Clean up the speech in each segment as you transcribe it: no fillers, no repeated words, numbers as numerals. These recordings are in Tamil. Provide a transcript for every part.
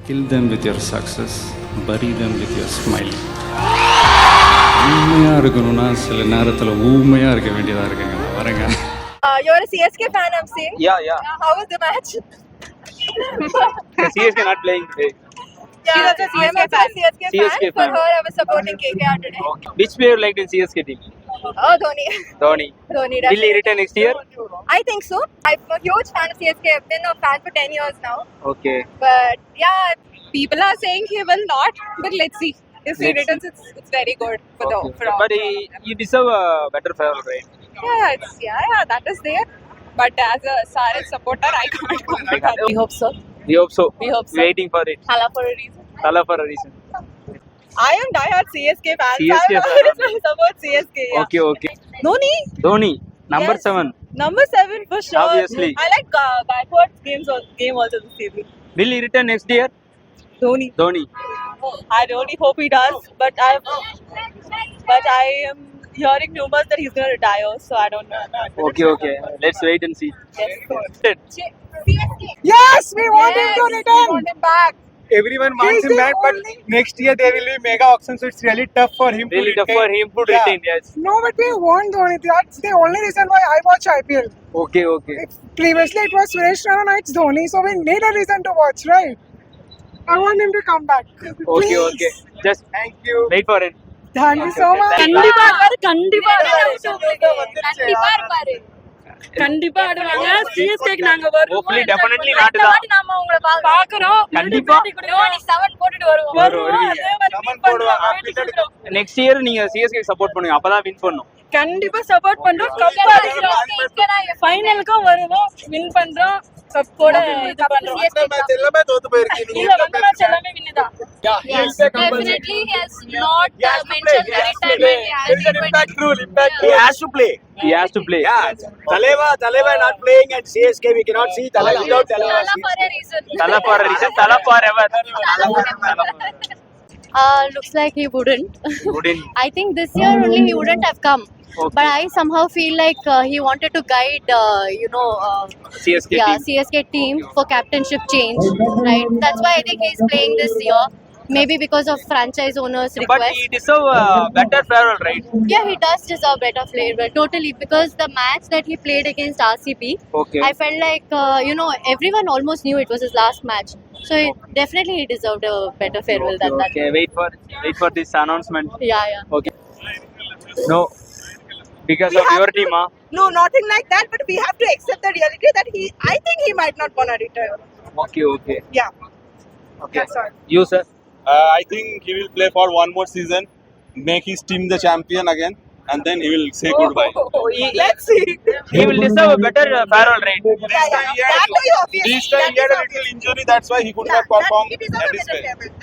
Kill them with your success, bury them with your smile. உண்மையாக இருக்கணும்னா சில நேரத்தில் ஊமையாக இருக்க வேண்டியதாக இருக்குங்க. வரேங்க. You're a CSK fan, I'm seeing. Yeah. How was the match? CSK not playing today. Yeah, I'm a CSK CSK fan. For fan. her, I was supporting KKR today. Okay. Which player liked in CSK team? Oh, Dhoni. Dhoni. Dhoni. Will he return next year? I think so. I'm a huge fan of CSK. I've been a fan for 10 years now. Okay. But yeah, people are saying he will not. But let's see. If he returns, it's very good for the for all. But he deserve a better farewell, right? Yeah, that is there. But as a Saris supporter, I can't comment. We hope so. We hope so. We hope so. Waiting for it. Hala for a reason. Thala for a reason. I am diehard CSK fan. CSK I fan. support CSK. Yeah. Okay. Dhoni, Number Yes. 7. number 7 for sure. Obviously. I like backwards game also this evening. Will he return next year? Dhoni. I really hope he does. But I am hearing rumors that he's going to retire. So I don't know. Okay. Let's wait and see. Yes. Yes, we want him to We return. want him back. Everyone wants He's him the back, but only- next year there will be mega auction, so it's really tough for him Really to tough for him to Yeah. retain, yes. No, but we want Dhoni. That's the only reason why I watch IPL. Okay. Previously it was Suresh Raina, now it's Dhoni, so we need a reason to watch, right? I want him to come back. Okay. Just Thank you. wait for it. Thank you so much. கண்டிப்பா ஆடுவாங்க சிஎஸ்கேக்கு நாங்க வருவோம் Hopefully, definitely நாட்டு தான். நாம உங்களை பாக்குறோம் கண்டிப்பா. Dhoni 7 போட்டுட்டு வருவோம். வருவீங்க. அதே மாதிரி win பண்ணுவோம். நெக்ஸ்ட் இயர் நீங்க சிஎஸ்கே சப்போர்ட் பண்ணுங்க. அப்பதான் வின் பண்ணும். கண்டிப்பா சப்போர்ட் பண்றோம் கப் அடிக்கிறோம் ஃபைனலுக்கும் வருவோம் வின் பண்றோம் கப்போட இது பண்றோம் எல்லாமே தோத்து போயிருக்கீங்க. இல்ல வந்த மேட்ச் எல்லாமே வின் தான் Yes, definitely he has not mentioned the retirement. There is an impact rule. He has to play. He has to play. Yeah. Taleva not playing at CSK. We cannot see Taleva without Taleva. Thala for a reason. Thala for a reason. Thala forever. Looks like he wouldn't. Wouldn't. I think this year only he wouldn't have come. Okay. But I somehow feel like he wanted to guide, CSK team. CSK team for captainship change, right? That's why I think he's playing this year. Maybe because of franchise owners' But request. he deserve a better farewell, right? Yeah, he does deserve better flavor, totally. Because the match that he played against RCB, Okay. I felt like, everyone almost knew it was his last match. So definitely he deserved a better farewell than that. Okay. Wait for this announcement. Yeah. Okay. No. Because of your team, huh? No, nothing like that. But we have to accept the reality that I think he might not want to retire. Okay. Yeah. That's all. You, sir? I think he will play for one more season, make his team the champion again, and then he will say goodbye. Let's see. He will deserve a better farewell, right? This time he had a little injury, that's why he could not perform at his best.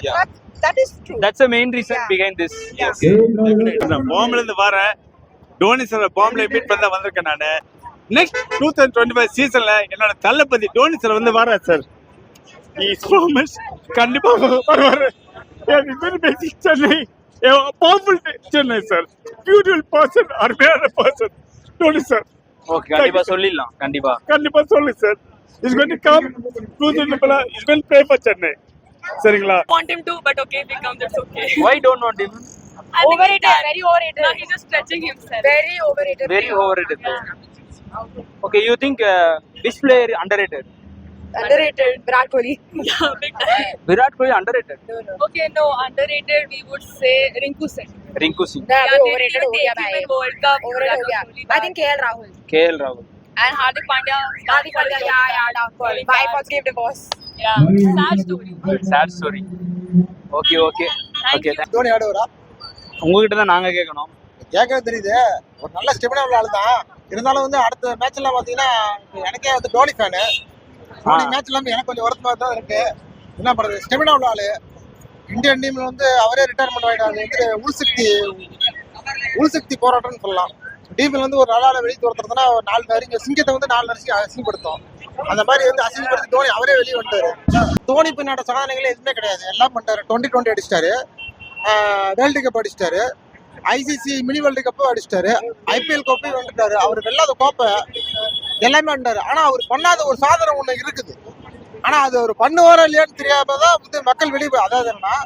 Yeah. That is true. That's the main reason behind this. Yes. பாம்புல இருந்து வரேன் டோனி சார் பாம்புல மீட் பண்ண வந்திருக்கேன் நானு நெக்ஸ்ட் 2025 சீசன்ல என்னோட தளபதி டோனி சார் வந்து வரார் சார் இஸ் ப்ராமிஸ் கண்டிப்பா வருவாரு very basic Chennai powerful Chennai sir beautiful person அருமையான பர்சன் டோனி சார் Okay, கண்டிப்பா சொல்லிடலாம். கண்டிப்பா சொல்லு sir is going to come 2025 is going to play for Chennai சரிங்களா want him to but okay if he comes it's okay Why don't want him? overrated very overrated no he's just stretching himself Very overrated. Very overrated. Okay, you think which player underrated? Underrated. Virat Kohli. yeah big time Virat Kohli underrated. okay no underrated we would say Rinku Singh Rinku Singh, Yeah, they overrated. didn't take him in World Cup Overrated. Virat Yeah. Kohli I think KL Rahul. KL Rahul. and Hardik Pandya Dark Kohli. Wife was gave divorce. yeah sad story Sad story. Okay. Thank you. Dhoni ஆடுவாரா? உங்ககிட்ட தான் நாங்க கேட்கணும். கேட்கறது தெரியுது. ஒரு நல்ல ஸ்டெமினா உள்ள ஆளு தான். இருந்தாலும் வந்து அடுத்த மேட்ச் எல்லாம் பாத்தீங்கன்னா எனக்கே வந்து டோனி ஃபேனு. டோனி மேட்ச் எல்லாம் எனக்கு கொஞ்சம் வருத்தமா தான் இருக்கு. என்ன பண்றது? ஸ்டெமினா உள்ள ஆளு. இந்தியன் டீம்ல வந்து அவரே ரிட்டையர்மெண்ட் ஆயிட்டாரு. வந்து உள்சக்தி போராட்டம்னு சொல்லலாம். டீம்ல வந்து ஒரு நாளால வெளியே துரத்துறதுன்னா ஒரு 4 நரிங்க சிங்கத்தை வந்து 4 நரிசி அசிங்கப்படுத்தும். அந்த மாதிரி வந்து அசிங்கப்படுத்தி தோனி அவரே வெளியே வந்துட்டாரு. தோனி பின்னாட சாதனைகள் எதுவுமே கிடையாது. எல்லாம் பண்ணிட்டாரு. 2020 அடிச்சிட்டாரு, வேர்ல்டு கப் அடிச்சிட்டாரு, ஐசிசி மினி வேர்ல்டு கப்பும் அடிச்சிட்டாரு, ஐபிஎல் கோப்பையும் வந்துட்டாரு. அவர் வெல்லாத கோப்பை எல்லாமே வந்துட்டாரு. ஆனா அவர் பண்ணாத ஒரு சாதனை ஒண்ணு இருக்குது. ஆனா அது ஒரு பண்ணுவாரோ இல்லையான்னு தெரியாமதான் வந்து மக்கள் வெளியே அதாவது என்னன்னா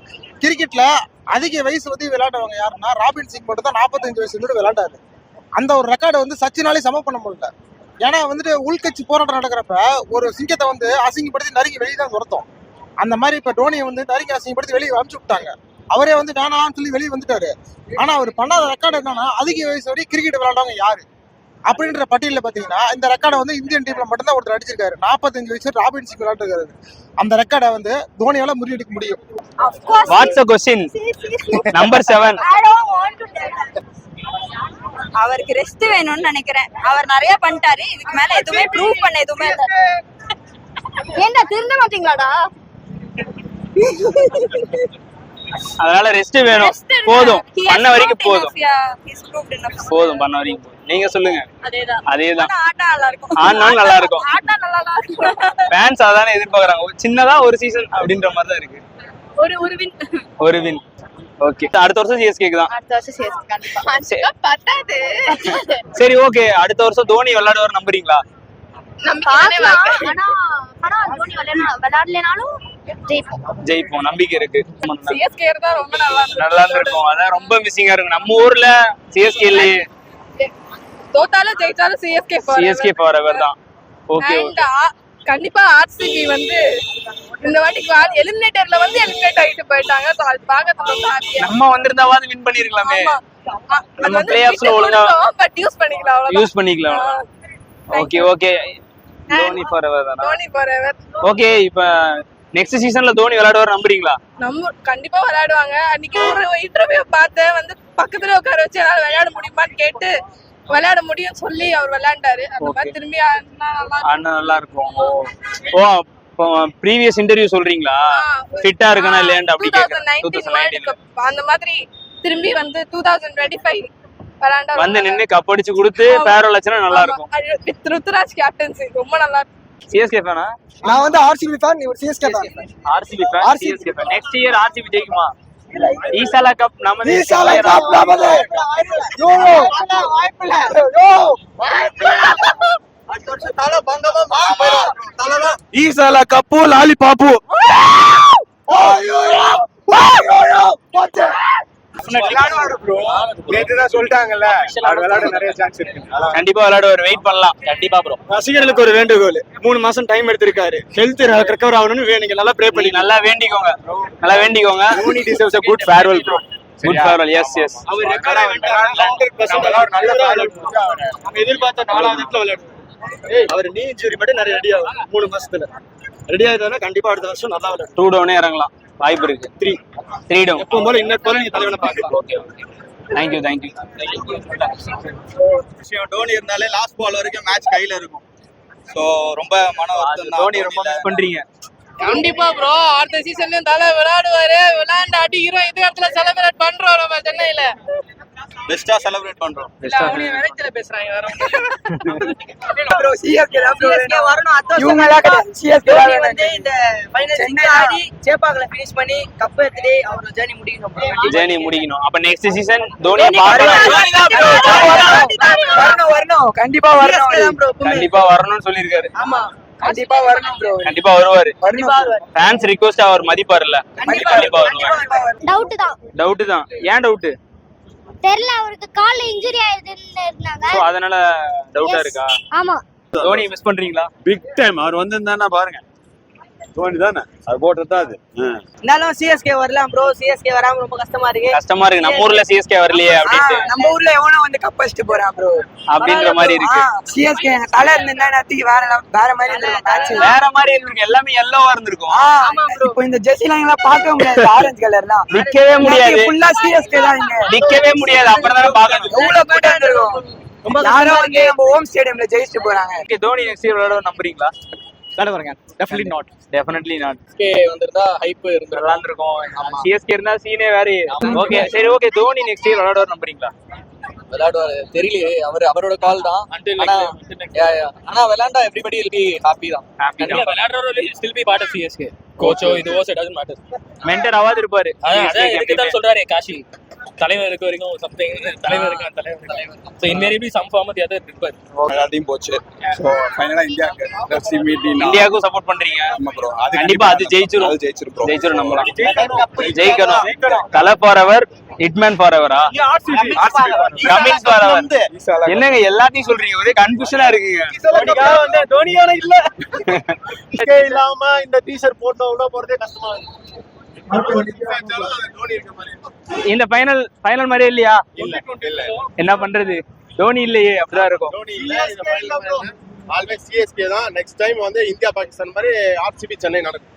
கிரிக்கெட்ல அதிக வயசு வந்து விளையாடுறவங்க யாருன்னா ராபின் சிங் மட்டும் தான் 45 வயசு வந்து விளையாண்டாரு. அந்த ஒரு ரெக்கார்டை வந்து சச்சினாலே சமம் பண்ண முடியல. ஏன்னா வந்துட்டு உள்கட்சி போராட்டம் நடக்கிறப்ப ஒரு சிங்கத்தை வந்து அசிங்கப்படுத்தி நறுக்கி வெளியே தான் துரத்தோம். அந்த மாதிரி இப்ப டோனியை வந்து நறுக்கி அசிங்கப்படுத்தி வெளியே அனுப்பிச்சு விட்டாங்க. அவரே வந்து வேணாம்னு சொல்லி வெளியே வந்துட்டாரு. ஆனா அவர் பண்ணாத ரெக்கார்டு என்னன்னா அதிக வயசு வரை கிரிக்கெட் விளையாடுறவங்க யாரு அப்படின்ற பட்டியலில் பாத்தீங்கன்னா இந்த ரெக்கார்டை வந்து இந்தியன் டீம்ல மட்டும்தான் ஒருத்தர் அடிச்சிருக்காரு. 45 வயசு ராபின் சிங் விளையாட்டுருக்காரு. அந்த ரெக்கார்டை வந்து தோனியால முறியடிக்க முடியும். What's a question number 7. அவருக்கு ரெஸ்ட் வேணும்னு நினைக்கிறேன். அவர் நிறைய பண்ணிட்டாரு. இதுக்கு மேல எதுவுமே ப்ரூவ் பண்ண எதுவுமே இல்ல. ஏன்டா திருந்த மாட்டீங்களாடா? அதனால ரெஸ்ட் வேணும். போதும் பண்ண வரைக்கும் போதும் பண்ண வரைக்கும். நீங்க சொல்லுங்க. அதேதான் ஆனாலும் நல்லா இருக்கும். ஃபேன்ஸ் அதானே எதிர்பார்க்கறாங்க. சின்னதா ஒரு சீசன் அப்படின்ற மாதிரி தான் இருக்கு. ஒரு வின் ஓகே. அடுத்த வருஷம் சிஎஸ்கேக்கு தான். சரி ஓகே. அடுத்த வருஷம் தோனி விளையாடுவார் நம்புறீங்களா? ஜெயிப்போம் நம்பிக்கை இருக்கு. நல்லா இருக்கும். அதான் ரொம்ப மிஸ்ஸிங்கா இருக்கு நம்ம ஊர்ல. சிஎஸ்கே இல்லையே. தோத்தாலும் ஜெயிச்சாலும் சிஎஸ்கே ஃபாரெவர் தான். ஓகே கண்டிப்பா ஆர்சிபி வந்து இந்த வாட்டிக்கு எலிமினேட்டர்ல வந்து எலிமினேட் ஆகிட்டு போயிட்டாங்க. சோ அது பார்க்கிறது ரொம்ப ஹாப்பியா. நம்ம வந்திருந்தாவது வின் பண்ணிருக்கலாமே. நம்ம பிளே ஆஃப்ஸ்ல ஒழுங்கா பட் யூஸ் பண்ணிக்கலாம். Okay okay. தோனி ஃபாரெவர் தானா? தோனி ஃபாரெவர். ஓகே. இப்போ நெக்ஸ்ட் சீசன்ல தோனி விளையாடுவார் நம்புறீங்களா? நம்ம கண்டிப்பா விளையாடுவாங்க. அன்னைக்கு ஒரு இன்டர்வியூ பார்த்தேன். வந்து பக்கத்துல உட்கார வச்சு என்னால விளையாட முடியுமான்னு கேட்டு விளையாட முடியும் சொல்லி அவர் விளையாண்டாரு. அந்த மாதிரி திரும்பி நல்லா இருக்கும். ஓ ப்ரீவியஸ் இன்டர்வியூ சொல்றீங்களா? ஃபிட்டா இருக்கனா இல்லையான்னு அப்படி கேக்குறேன். 2019 அந்த மாதிரி திரும்பி வந்து 2025 விளையாண்டா வந்து நின்னு கப் அடிச்சு கொடுத்து பேரோல் வச்சா நல்லா இருக்கும். ருத்துராஜ் கேப்டன்சி ரொம்ப நல்லா இருக்கும். சிஎஸ்கே ஃபேனா? நான் வந்து ஆர்சிபி ஃபேன். நீ ஒரு CSK fan. RCB fan. CSK fan. Next year RCB ஜெயிக்குமா? ஈசாலா கப் நமது. ஈசாலா கப்பு லாலிபாப்பு. சொல்லிட்டாங்கல்ல நிறைய சான்ஸ் இருக்கு. கண்டிப்பா விளையாடுவார். வெயிட் பண்ணலாம். கண்டிப்பா ப்ரோ. ரசிகர்களுக்கு ஒரு வேண்டுகோள். 3 மாசம் டைம் எடுத்திருக்காரு. ஹெல்த் ரெக்கவர் ஆகணும்னு நீங்க நல்லா ப்ரே பண்ணி நல்லா வேண்டிக்கோங்க. Dhoni deserves a good farewell bro. Good farewell. Yes அவர் ரெக்கார்டா 100% நல்ல நம்ம எதிர்பார்த்த 4வது இடத்துல விளையாடுவார். அவர் நீ இன்ஜூரி மட்டும் நிறைய ரெடி ஆகும் 3 மாசத்துல. ரெடி ஆயிட்டானா கண்டிப்பா அடுத்த வருஷம் நல்லா விளையாடும். 2 டவுனே இறங்கலாம் வாய்ப்பு இருக்கு. 3 டவுன் எப்பவும் போல இன்னொரு போல நீங்க தலைவனை பார்க்கலாம். Okay thank you. டோனி இருந்தாலே லாஸ்ட் பால் வரைக்கும் மேட்ச் கையில இருக்கும். சோ ரொம்ப மன வருத்தம். தோனி ரொம்ப மிஸ் பண்றீங்க. கண்டிப்பா ப்ரோ. அடுத்த சீசன்லயும் தலை விளையாடுவாரு. விளையாண்டு அடிக்கிறோம். இது இடத்துல செலிப்ரேட் பண்றோம் நம்ம சென்னையில. பெஸ்டா செலிப்ரேட் பண்றோம். வெரைட்டில பேசுறாங்க வேற. ப்ரோ சிஎஸ்கே தான் ப்ரோ. சிஎஸ்கே வரணும். அதான் சிஎஸ்கே வந்து இந்த ஃபைனல் சென்னை ஆடி சேப்பாக்கல ஃபினிஷ் பண்ணி கப் எடுத்துட்டு அவர் ஜர்னி முடிக்கணும். அப்ப நெக்ஸ்ட் சீசன் தோனியை பார்க்கலாம். வரணும். கண்டிப்பா வரணும். கண்டிப்பா வரணும்னு சொல்லிருக்காரு. ஆமா கண்டிப்பா வரணும் ப்ரோ. கண்டிப்பா வருவாரு. ஃபேன்ஸ் ரிக்வெஸ்ட் அவர் மதிப்பாருல்ல. கண்டிப்பா வருவாரு. டவுட் தான். ஏன் டவுட் தெரியல. அவருக்கு கால்ல இன்ஜூரி ஆயிடுதுன்னு இருந்தாங்க. சோ அதனால டவுட்டா இருக்கா? ஆமா. தோனி மிஸ் பண்றீங்களா? Big time. அவர் வந்திருந்தானா பாருங்க. தோனி தானே அது போட்டதா அது. இருந்தாலும் சிஎஸ்கே வரலாம் ப்ரோ. சிஎஸ்கே வராம ரொம்ப கஷ்டமா இருக்கு. நம்ம ஊர்ல சிஎஸ்கே வரலையே அப்படினு. நம்ம ஊர்ல எவனோ வந்து கப் அடிச்சிட்டு போறான் ப்ரோ அப்படின்ற மாதிரி இருக்கு. சிஎஸ்கே தலை இருந்தா நேத்துக்கு வேற மாதிரி இருந்திருக்கும். மேட்ச் வேற மாதிரி இருந்திருக்கும். எல்லாமே yellow-வா இருந்திருக்கும். இப்போ இந்த ஜெர்சி லைன்லாம் பார்க்க முடியாது. ஆரஞ்சு கலர்லாம் நிக்கவே முடியாது. ஃபுல்லா சிஎஸ்கே தான் இங்க. நிக்கவே முடியாது. அப்புறம் தான் பார்க்கணும். எவ்வளவு கூட்டம் இருந்திருக்கும். யாரோ வந்து நம்ம ஹோம் ஸ்டேடியம்ல ஜெயிச்சிட்டு போறாங்க. தோனி நெக்ஸ்ட் இயர் விளையாட நம்புறீங்களா? விளையாடுவாங்க. Definitely not. சிஎஸ்கே வந்திருந்தா ஹைப் இருந்திருக்கும். சிஎஸ்கே இருந்தா சீனே வேற. ஓகே சரி ஓகே. தோனி நெக்ஸ்ட் இயர் விளையாடுவார் நம்புறீங்களா? விளையாடுவாரு தெரியலையே. அவரோட கால் தான். ஆனா விளையாண்டா எவ்ரிபடி will be happy தான். விளையாடுறவரு still be part of CSK. கோச்சோ இதுவோ it doesn't matter. மென்டர் ஆவாது இருப்பாரு. அதான் இதுக்கு தான் சொல்றாரு காஷி. தலைவர் இருக்க வரைக்கும் சம்திங் தலைவர் இருக்கான் தலைவர் ஸோ இன்வேரியபிளி சம் ஃபார்ம் அது எதாவது இருப்பார். எல்லா டீம் போச்சு. ஸோ ஃபைனலா இந்தியாவுக்கு லெட்ஸ் சி மீட் இன் இந்தியாவுக்கும் சப்போர்ட் பண்றீங்க. ஆமா ப்ரோ. கண்டிப்பா அது ஜெயிச்சிரும். அது ஜெயிச்சிரும் ப்ரோ. ஜெயிச்சிரும் நம்பலாம். ஜெயிக்கணும். தலை ஃபார்எவர், ஹிட்மேன் ஃபார்எவரா, கமின்ஸ் ஃபார்எவர். என்னங்க எல்லாத்தையும் சொல்றீங்க, ஒரே கன்ஃபியூஷனா இருக்குங்க. தோனியான இல்ல இல்லாம இந்த டீஷர்ட் போட்டோ உள்ள போறதே கஷ்டமா இருக்கு. இந்த ஃபைனல் மாதிரியே இல்லையா? என்ன பண்றது, தோனி இல்லையே, அப்படிதான் இருக்கும். ஆல்வேஸ் சிஎஸ்கே தான். நெக்ஸ்ட் டைம் வந்து இந்தியா பாகிஸ்தான் மாதிரி ஆர்சிபி சென்னை நடக்கும்.